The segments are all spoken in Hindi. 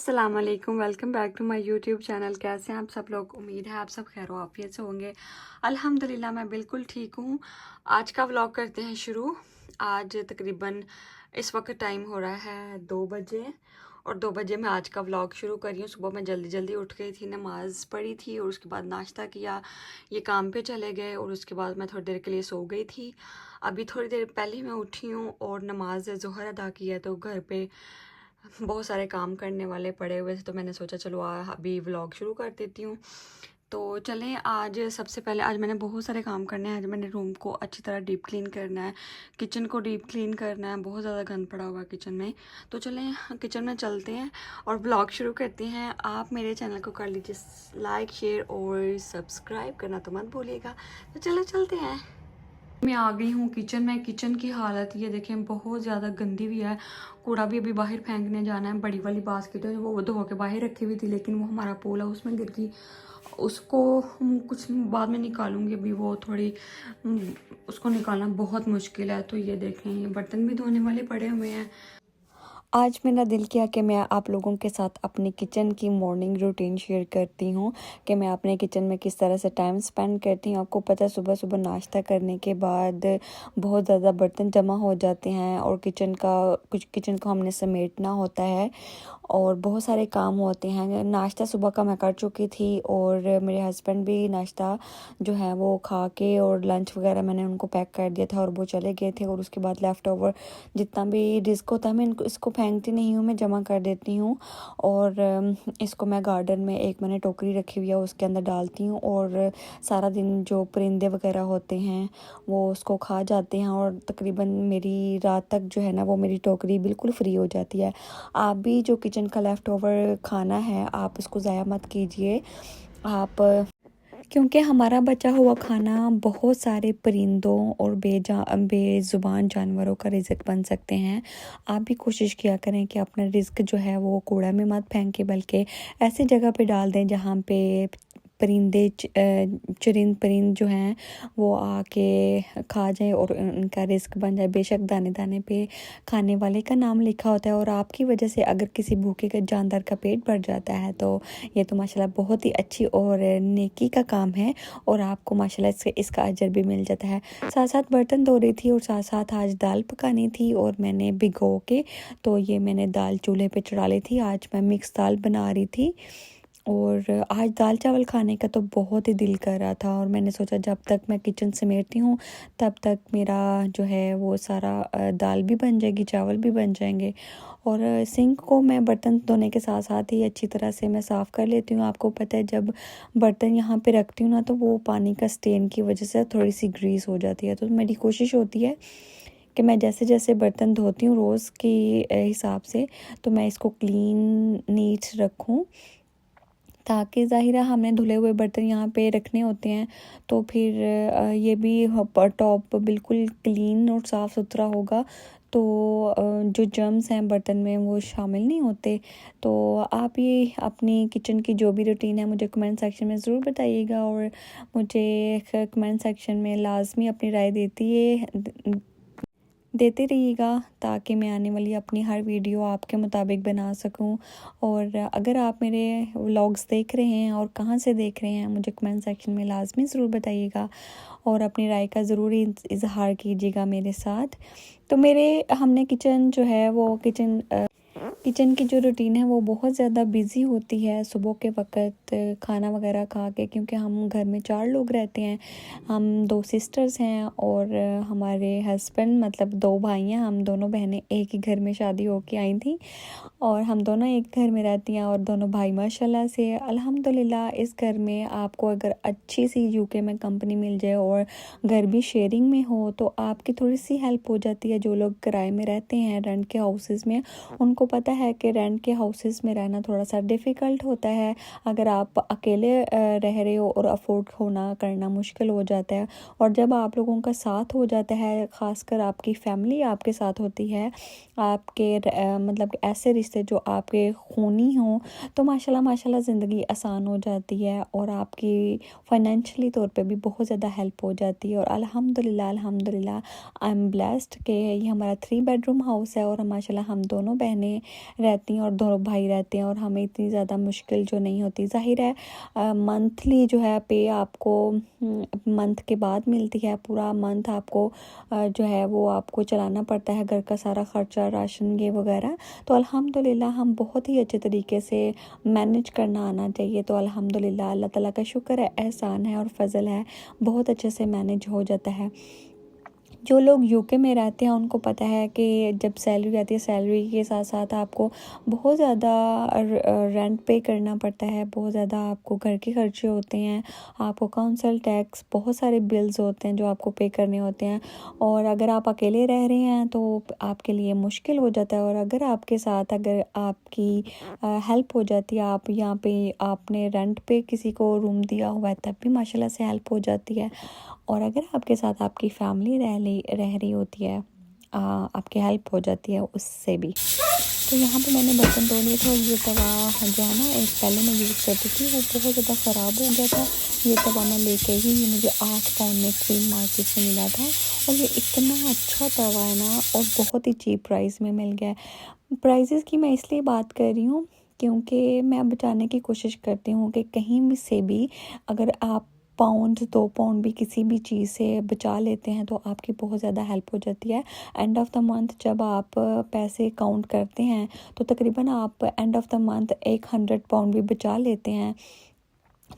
अस्सलाम वालेकुम, welcome back to my YouTube channel. कैसे हैं आप सब लोग? उम्मीद है आप सब खैर आफियत से होंगे। अल्हम्दुलिल्लाह मैं बिल्कुल ठीक हूँ। आज का व्लॉग करते हैं शुरू। आज तकरीबन इस वक्त टाइम हो रहा है 2 बजे और 2 बजे मैं आज का व्लॉग शुरू कर रही हूँ। सुबह मैं जल्दी जल्दी उठ गई थी, नमाज़ पढ़ी थी और उसके बाद नाश्ता किया, ये काम पे चले गए और उसके बाद मैं थोड़ी देर के लिए सो गई थी। अभी थोड़ी देर पहले ही मैं उठी हूँ और नमाज ज़ोहर अदा की है, तो घर पे बहुत सारे काम करने वाले पड़े हुए थे, तो मैंने सोचा चलो अभी व्लॉग शुरू कर देती हूँ। तो चलें, आज सबसे पहले आज मैंने बहुत सारे काम करने हैं। आज मैंने रूम को अच्छी तरह डीप क्लीन करना है, किचन को डीप क्लीन करना है, बहुत ज़्यादा गंद पड़ा हुआ है किचन में। तो चलें किचन में चलते हैं और व्लॉग शुरू करते हैं। आप मेरे चैनल को कर लीजिए लाइक, शेयर और सब्सक्राइब करना तो मत भूलिएगा। तो चलो चलते हैं। मैं आ गई हूँ किचन में। किचन की हालत ये देखें, बहुत ज़्यादा गंदी भी है। कूड़ा भी अभी बाहर फेंकने जाना है। बड़ी वाली बास्केट है वो धो के बाहर रखी हुई थी, लेकिन वो हमारा पोल है उसमें गिर गई। उसको कुछ बाद में निकालूंगी। अभी वो थोड़ी उसको निकालना बहुत मुश्किल है। तो ये देखें, ये बर्तन भी धोने वाले पड़े हुए हैं। आज मेरा दिल किया कि मैं आप लोगों के साथ अपनी किचन की मॉर्निंग रूटीन शेयर करती हूँ कि मैं अपने किचन में किस तरह से टाइम स्पेंड करती हूँ। आपको पता है, सुबह सुबह नाश्ता करने के बाद बहुत ज़्यादा बर्तन जमा हो जाते हैं और किचन को हमने समेटना होता है और बहुत सारे काम होते हैं। नाश्ता सुबह का मैं कर चुकी थी और मेरे हस्बैंड भी नाश्ता जो है वो खा के और लंच वगैरह मैंने उनको पैक कर दिया था और वो चले गए थे। और उसके बाद लेफ़्ट ओवर जितना भी रिस्क होता है मैं इसको फेंकती नहीं हूँ, मैं जमा कर देती हूँ। और इसको मैं गार्डन में एक मैंने टोकरी रखी हुई है उसके अंदर डालती हूँ और सारा दिन जो परिंदे वगैरह होते हैं वो उसको खा जाते हैं और तकरीबन मेरी रात तक जो है ना वो मेरी टोकरी बिल्कुल फ्री हो जाती है। आप भी जो किचन का लेफ़्ट ओवर खाना है आप इसको ज़ाया मत कीजिए आप, क्योंकि हमारा बचा हुआ खाना बहुत सारे परिंदों और बेज़ुबान जानवरों का रिज़्क बन सकते हैं। आप भी कोशिश किया करें कि अपना रिज़्क जो है वो कूड़ा में मत फेंकें, बल्कि ऐसी जगह पे डाल दें जहाँ पे चुरिंद परिंद जो हैं वो आके खा जाए और उनका रिस्क बन जाए। बेशक दाने दाने पे खाने वाले का नाम लिखा होता है और आपकी वजह से अगर किसी भूखे के जानदार का पेट भर जाता है तो ये तो माशाल्लाह बहुत ही अच्छी और नेकी का काम है और आपको माशाल्लाह इसका अजर भी मिल जाता है। साथ साथ बर्तन धो रही थी और साथ साथ आज दाल पकानी थी और मैंने भिगो के तो ये मैंने दाल चूल्हे पे चढ़ा ली थी। आज मैं मिक्स दाल बना रही थी और आज दाल चावल खाने का तो बहुत ही दिल कर रहा था और मैंने सोचा जब तक मैं किचन समेटती हूँ तब तक मेरा जो है वो सारा दाल भी बन जाएगी, चावल भी बन जाएंगे। और सिंक को मैं बर्तन धोने के साथ साथ ही अच्छी तरह से मैं साफ़ कर लेती हूँ। आपको पता है जब बर्तन यहाँ पे रखती हूँ ना तो वो पानी का स्टेन की वजह से थोड़ी सी ग्रीस हो जाती है। तो मेरी कोशिश होती है कि मैं जैसे जैसे बर्तन धोती हूँ रोज़ के हिसाब से तो मैं इसको क्लीन नीट रखूँ, ताकि ज़ाहिरा हमने धुले हुए बर्तन यहाँ पे रखने होते हैं तो फिर ये भी टॉप बिल्कुल क्लीन और साफ़ सुथरा होगा तो जो जर्म्स हैं बर्तन में वो शामिल नहीं होते। तो आप ये अपनी किचन की जो भी रूटीन है मुझे कमेंट सेक्शन में ज़रूर बताइएगा और मुझे कमेंट सेक्शन में लाजमी अपनी राय देते रहिएगा ताकि मैं आने वाली अपनी हर वीडियो आपके मुताबिक बना सकूं। और अगर आप मेरे व्लॉग्स देख रहे हैं और कहाँ से देख रहे हैं मुझे कमेंट सेक्शन में लाजमी ज़रूर बताइएगा और अपनी राय का ज़रूर इजहार कीजिएगा मेरे साथ। तो हमने किचन जो है वो किचन की जो रूटीन है वो बहुत ज़्यादा बिज़ी होती है सुबह के वक्त खाना वगैरह खा के, क्योंकि हम घर में 4 लोग रहते हैं। हम 2 सिस्टर्स हैं और हमारे हस्बैंड मतलब 2 भाई हैं। हम दोनों बहनें एक ही घर में शादी होके आई थी और हम दोनों एक घर में रहती हैं और दोनों भाई माशाल्लाह से अल्हम्दुलिल्लाह। इस घर में आपको अगर अच्छी सी यूके में कंपनी मिल जाए और घर भी शेयरिंग में हो तो आपकी थोड़ी सी हेल्प हो जाती है। जो लोग किराए में रहते हैं रेंट के हाउसेस में, उनको पता है कि रेंट के हाउसेस में रहना थोड़ा सा डिफ़िकल्ट होता है। अगर आप अकेले रह रहे हो और अफोर्ड होना करना मुश्किल हो जाता है। और जब आप लोगों का साथ हो जाता है, ख़ासकर आपकी फैमिली आपके साथ होती है, आपके मतलब ऐसे रिश्ते जो आपके खूनी हों तो माशाल्लाह माशाल्लाह ज़िंदगी आसान हो जाती है और आपकी फाइनेंशियली तौर पे भी बहुत ज़्यादा हेल्प हो जाती है। और अल्हम्दुलिल्लाह अल्हम्दुलिल्लाह आई एम ब्लेस्ड कि ये हमारा 3 बेडरूम हाउस है और माशाल्लाह हम दोनों बहनें रहती हैं और दोनों भाई रहते हैं और हमें इतनी ज़्यादा मुश्किल जो नहीं होती। ज़ाहिर है मंथली जो है पे आपको मंथ के बाद मिलती है, पूरा मंथ आपको जो है वो आपको चलाना पड़ता है, घर का सारा ख़र्चा, राशन ये वगैरह। तो अल्हम्दुलिल्लाह हम बहुत ही अच्छे तरीके से मैनेज करना आना चाहिए। तो अल्हम्दुलिल्लाह अल्लाह ताला का शुक्र है, एहसान है और फ़ज़ल है, बहुत अच्छे से मैनेज हो जाता है। जो लोग यूके में रहते हैं उनको पता है कि जब सैलरी आती है, सैलरी के साथ साथ आपको बहुत ज़्यादा रेंट पे करना पड़ता है, बहुत ज़्यादा आपको घर के खर्चे होते हैं, आपको काउंसिल टैक्स, बहुत सारे बिल्स होते हैं जो आपको पे करने होते हैं। और अगर आप अकेले रह रहे हैं तो आपके लिए मुश्किल हो जाता है। और अगर आपके साथ अगर आपकी हेल्प हो जाती है, आप यहाँ पे आपने रेंट पे किसी को रूम दिया हुआ है तब भी माशाल्लाह से हेल्प हो जाती है। और अगर आपके साथ आपकी फैमिली रह रही होती है, आपकी हेल्प हो जाती है उससे भी। तो यहाँ पे मैंने बर्तन धो लिए थे और ये तवा जो है ना, एक पहले मैं यूज़ करती थी वो बहुत ज़्यादा ख़राब हो गया था। ये तवा मैं लेके ही, ये मुझे 8 पाउंड में क्रीम मार्केट से मिला था और ये इतना अच्छा तवा है ना और बहुत ही चीप प्राइस में मिल गया है। प्राइसेस की मैं इसलिए बात कर रही हूँ क्योंकि मैं बचाने की कोशिश करती हूँ कि कहीं भी से भी अगर आप पाउंड 2 पाउंड भी किसी भी चीज़ से बचा लेते हैं तो आपकी बहुत ज़्यादा हेल्प हो जाती है। एंड ऑफ़ द मंथ जब आप पैसे काउंट करते हैं तो तकरीबन आप end of the month 100 pound भी बचा लेते हैं।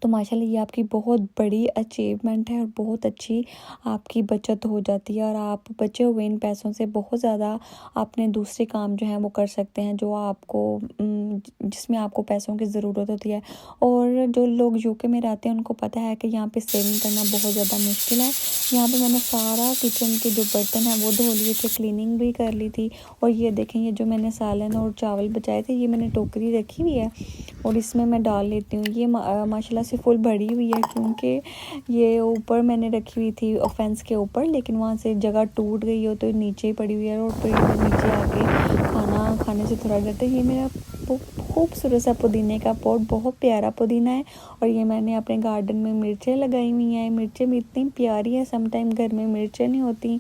तो माशाल्लाह ये आपकी बहुत बड़ी अचीवमेंट है और बहुत अच्छी आपकी बचत हो जाती है और आप बचे हुए इन पैसों से बहुत ज़्यादा अपने दूसरे काम जो हैं वो कर सकते हैं जो आपको जिसमें आपको पैसों की ज़रूरत होती है। और जो लोग यूके में रहते हैं उनको पता है कि यहाँ पे सेविंग करना बहुत ज़्यादा मुश्किल है। यहाँ पे मैंने सारा किचन के जो बर्तन हैं वो धो लिए थे, क्लीनिंग भी कर ली थी। और ये देखें, ये जो मैंने सालन और चावल बचाए थे ये मैंने टोकरी रखी हुई है और इसमें मैं डाल लेती हूँ। ये माशाल्लाह से फुल भरी हुई है क्योंकि ये ऊपर मैंने रखी हुई थी ऑफेंस के ऊपर, लेकिन वहाँ से जगह टूट गई हो तो नीचे ही पड़ी हुई है और फिर नीचे आके खाना खाने से थोड़ा डरते। ये मेरा खूबसूरत सा पुदीने का पॉट, बहुत प्यारा पुदीना है और ये मैंने अपने गार्डन में मिर्चें लगाई हुई हैं। मिर्चें भी इतनी प्यारी है, समटाइम घर में मिर्चें नहीं होती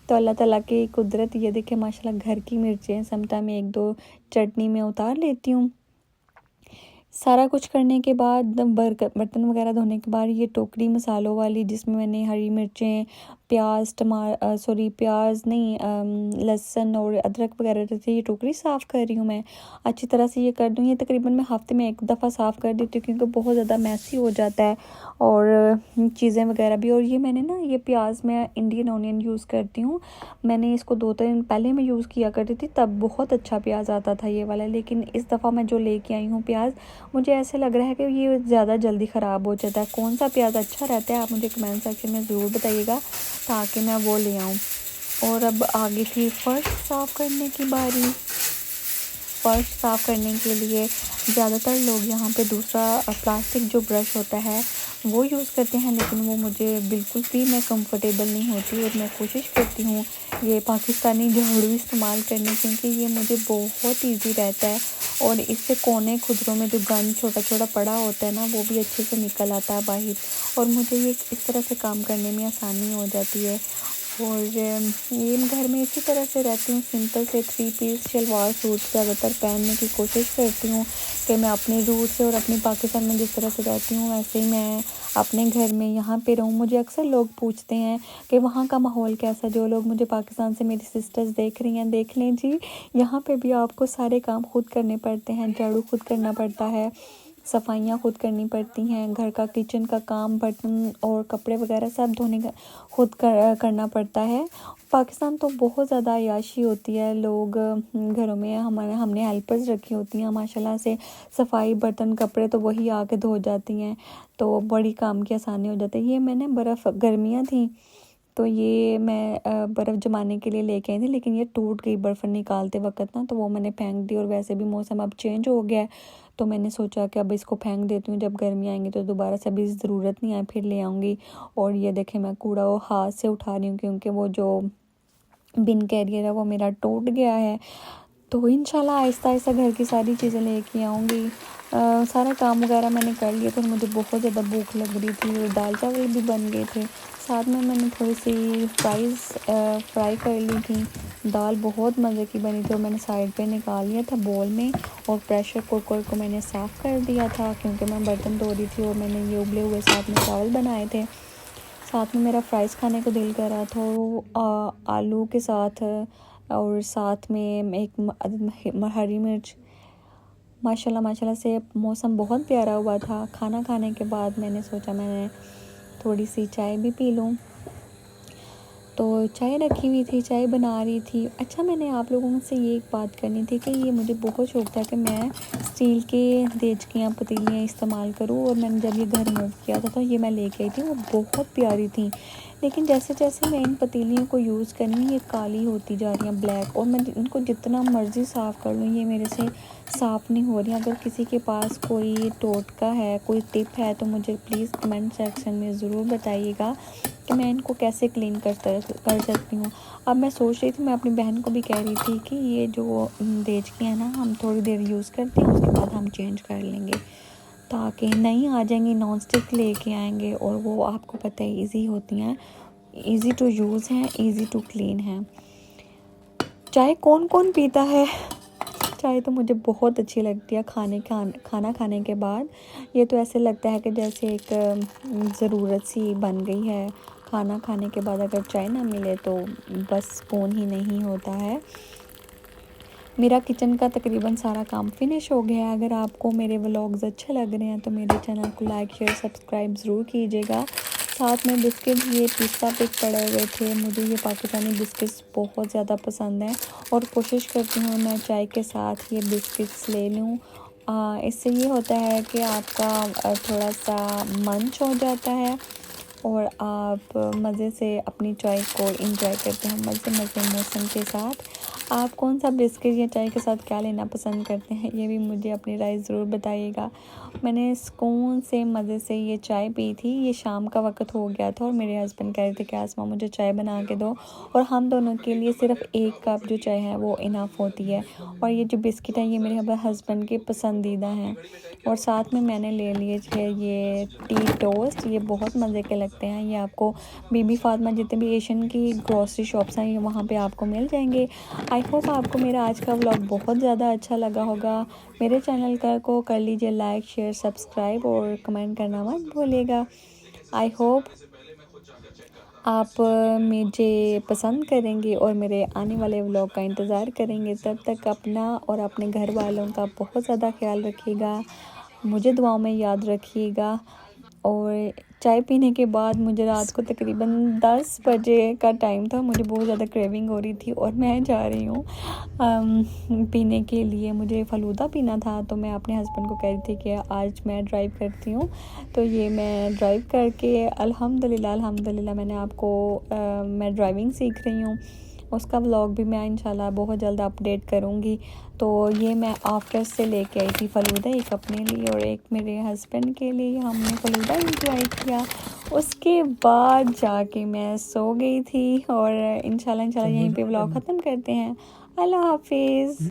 तो अल्लाह ताला की कुदरत। ये देखे माशाल्लाह घर की मिर्चें, समटाइम 1-2 चटनी में उतार लेती हूँ। सारा कुछ करने के बाद बर्तन वगैरह धोने के बाद ये टोकरी मसालों वाली जिसमें मैंने हरी मिर्चें, प्याज, प्याज नहीं, लहसुन और अदरक वगैरह रहते थे, ये टोकरी साफ़ कर रही हूँ मैं। अच्छी तरह से ये कर दूँ। ये तकरीबन मैं हफ्ते में 1 दफ़ा साफ़ कर देती हूँ क्योंकि बहुत ज़्यादा मैसी हो जाता है और चीज़ें वगैरह भी। और ये मैंने ना ये प्याज मैं इंडियन ओनियन यूज़ करती हूँ। मैंने इसको 2-3 दिन पहले मैं यूज़ किया करती थी, तब बहुत अच्छा प्याज आता था ये वाला, लेकिन इस दफ़ा मैं जो लेके आई हूँ प्याज, मुझे ऐसे लग रहा है कि ये ज़्यादा जल्दी ख़राब हो जाता है। कौन सा प्याज अच्छा रहता है आप मुझे कमेंट सेक्शन में ज़रूर बताइएगा ताकि मैं वो ले आऊँ। और अब आगे थी फ़र्श साफ़ करने की बारी। फ़र्श साफ़ करने के लिए ज़्यादातर लोग यहाँ पे दूसरा प्लास्टिक जो ब्रश होता है वो यूज़ करते हैं, लेकिन वो मुझे बिल्कुल भी मैं कंफर्टेबल नहीं होती और मैं कोशिश करती हूँ ये पाकिस्तानी झाड़ू इस्तेमाल करने क्योंकि ये मुझे बहुत ईजी रहता है और इससे कोने खुदरों में जो गंद छोटा छोटा पड़ा होता है ना वो भी अच्छे से निकल आता है बाहर और मुझे ये इस तरह से काम करने में आसानी हो जाती है। और ये घर में इसी तरह से रहती हूँ, सिंपल से 3 पीस शलवार सूट ज़्यादातर पहनने की कोशिश करती हूँ कि मैं अपने रूट से और अपनी पाकिस्तान में जिस तरह से रहती हूँ वैसे ही मैं अपने घर में यहाँ पे रहूँ। मुझे अक्सर लोग पूछते हैं कि वहाँ का माहौल कैसा। जो लोग मुझे पाकिस्तान से मेरी सिस्टर्स देख रही हैं, देख लें जी, यहाँ पे भी आपको सारे काम खुद करने पड़ते हैं। झाड़ू खुद करना पड़ता है, सफाइयाँ खुद करनी पड़ती हैं, घर का किचन का काम, बर्तन और कपड़े वगैरह सब धोने का खुद करना पड़ता है। पाकिस्तान तो बहुत ज़्यादा अय्याशी होती है, लोग घरों में हमने हेल्पर्स रखी होती हैं माशाल्लाह से, सफाई बर्तन कपड़े तो वही आके धो जाती हैं तो बड़ी काम की आसानी हो जाती है। ये मैंने गर्मियाँ थी तो ये मैं बर्फ़ जमाने के लिए लेके आई थी, लेकिन ये टूट गई बर्फ़ निकालते वक्त ना, तो वो मैंने फेंक दी। और वैसे भी मौसम अब चेंज हो गया है तो मैंने सोचा कि अब इसको फेंक देती हूँ, जब गर्मी आएंगी तो दोबारा से अभी ज़रूरत नहीं है फिर ले आऊँगी। और ये देखें मैं कूड़ा वो हाथ से उठा रही हूँ क्योंकि वो जो बिन कैरियर है वो मेरा टूट गया है। तो इंशाल्लाह आहिस्ता आहिस्ता घर की सारी चीज़ें लेके आऊँगी। सारा काम वगैरह मैंने कर लिया, तो मुझे बहुत ज़्यादा भूख लग रही थी और दाल चावल भी बन गए थे। साथ में मैंने थोड़ी सी फ्राई कर ली थी। दाल बहुत मज़े की बनी थी और मैंने साइड पे निकाल लिया था बोल में, और प्रेशर कुकर को मैंने साफ़ कर दिया था क्योंकि मैं बर्तन धो रही थी और मैंने ये उबले हुए साथ में चावल बनाए थे। साथ में मेरा फ्राइज़ खाने को दिल कर रहा था, आलू के साथ, और साथ में एक हरी मिर्च। माशाल्लाह से मौसम बहुत प्यारा हुआ था। खाना खाने के बाद मैंने सोचा मैं थोड़ी सी चाय भी पी लूँ, तो चाय रखी हुई थी, चाय बना रही थी। अच्छा, मैंने आप लोगों से ये एक बात करनी थी कि ये मुझे बहुत शौक था कि मैं स्टील के देचकियाँ पतीलियाँ इस्तेमाल करूँ, और मैंने जब ये घर मूव किया था तो ये मैं लेके आई थी, वो बहुत प्यारी थी। लेकिन जैसे जैसे मैं इन पतीलियों को यूज़ कर रही हूँ, ये काली होती जा रही हैं, ब्लैक, और मैं इनको जितना मर्ज़ी साफ़ कर लूँ ये मेरे से साफ़ नहीं हो रही। अगर किसी के पास कोई टोटका है, कोई टिप है, तो मुझे प्लीज़ कमेंट सेक्शन में ज़रूर बताइएगा कि मैं इनको कैसे क्लीन कर सकती हूँ। अब मैं सोच रही थी, मैं अपनी बहन को भी कह रही थी कि ये जो देचकी है ना, हम थोड़ी देर यूज़ करते हैं, उसके बाद हम चेंज कर लेंगे, ताकि नई आ जाएंगी, नॉन स्टिक लेके आएंगे, और वो आपको पता है ईज़ी होती हैं, ईज़ी टू यूज़ हैं, ईज़ी टू क्लीन हैं। चाय कौन कौन पीता है? चाय तो मुझे बहुत अच्छी लगती है खाना खाने के बाद। ये तो ऐसे लगता है कि जैसे एक ज़रूरत सी बन गई है। खाना खाने के बाद अगर चाय ना मिले तो बस सुकून ही नहीं होता है। मेरा किचन का तकरीबन सारा काम फिनिश हो गया है। अगर आपको मेरे व्लॉग्स अच्छे लग रहे हैं तो मेरे चैनल को लाइक शेयर सब्सक्राइब ज़रूर कीजिएगा। साथ में बिस्किट, ये पिस्ता पिक पड़े हुए थे, मुझे ये पाकिस्तानी बिस्किट्स बहुत ज़्यादा पसंद हैं, और कोशिश करती हूँ मैं चाय के साथ ये बिस्किट्स ले लूँ। इससे ये होता है कि आपका थोड़ा सा मंच हो जाता है, और आप मज़े से अपनी चाय को एंजॉय करते हैं, मज़े मौसम के साथ। आप कौन सा बिस्किट या चाय के साथ क्या लेना पसंद करते हैं, ये भी मुझे अपनी राय ज़रूर बताइएगा। मैंने सुकून से मज़े से ये चाय पी थी। ये शाम का वक्त हो गया था और मेरे हस्बैंड कह रहे थे कि आसमा मुझे चाय बना के दो, और हम दोनों के लिए सिर्फ़ 1 कप जो चाय है वो इनफ होती है। और ये जो बिस्किट है ये मेरे हस्बैंड के पसंदीदा हैं। और साथ में मैंने ले लिए थे ये टी टोस्ट, ये बहुत मज़े के लगते हैं। ये आपको बीबी फातिमा जितने भी एशियन की ग्रॉसरी शॉप्स हैं, ये वहाँ पे आपको मिल जाएंगे। आई होप आपको मेरा आज का व्लॉग बहुत ज़्यादा अच्छा लगा होगा। मेरे चैनल को कर लीजिए लाइक शेयर सब्सक्राइब, और कमेंट करना मत भूलिएगा। आई होप आप मुझे पसंद करेंगे और मेरे आने वाले व्लॉग का इंतज़ार करेंगे। तब तक अपना और अपने घर वालों का बहुत ज़्यादा ख्याल रखिएगा, मुझे दुआओं में याद रखिएगा। और चाय पीने के बाद मुझे रात को तकरीबन 10 बजे का टाइम था, मुझे बहुत ज़्यादा क्रेविंग हो रही थी, और मैं जा रही हूँ पीने के लिए। मुझे फ़लूदा पीना था, तो मैं अपने हस्बैंड को कह रही थी कि आज मैं ड्राइव करती हूँ। तो ये मैं ड्राइव करके अल्हम्दुलिल्लाह मैंने आपको मैं ड्राइविंग सीख रही हूँ, उसका व्लॉग भी मैं इंशाल्लाह बहुत जल्द अपडेट करूँगी। तो ये मैं आफ्टर से लेके आई थी फ़लूदा, एक अपने लिए और एक मेरे हस्बैंड के लिए। हमने फ़लूदा एंजॉय किया, उसके बाद जाके मैं सो गई थी। और इंशाल्लाह यहीं पे व्लॉग ख़त्म करते हैं। अल्लाह हाफिज़।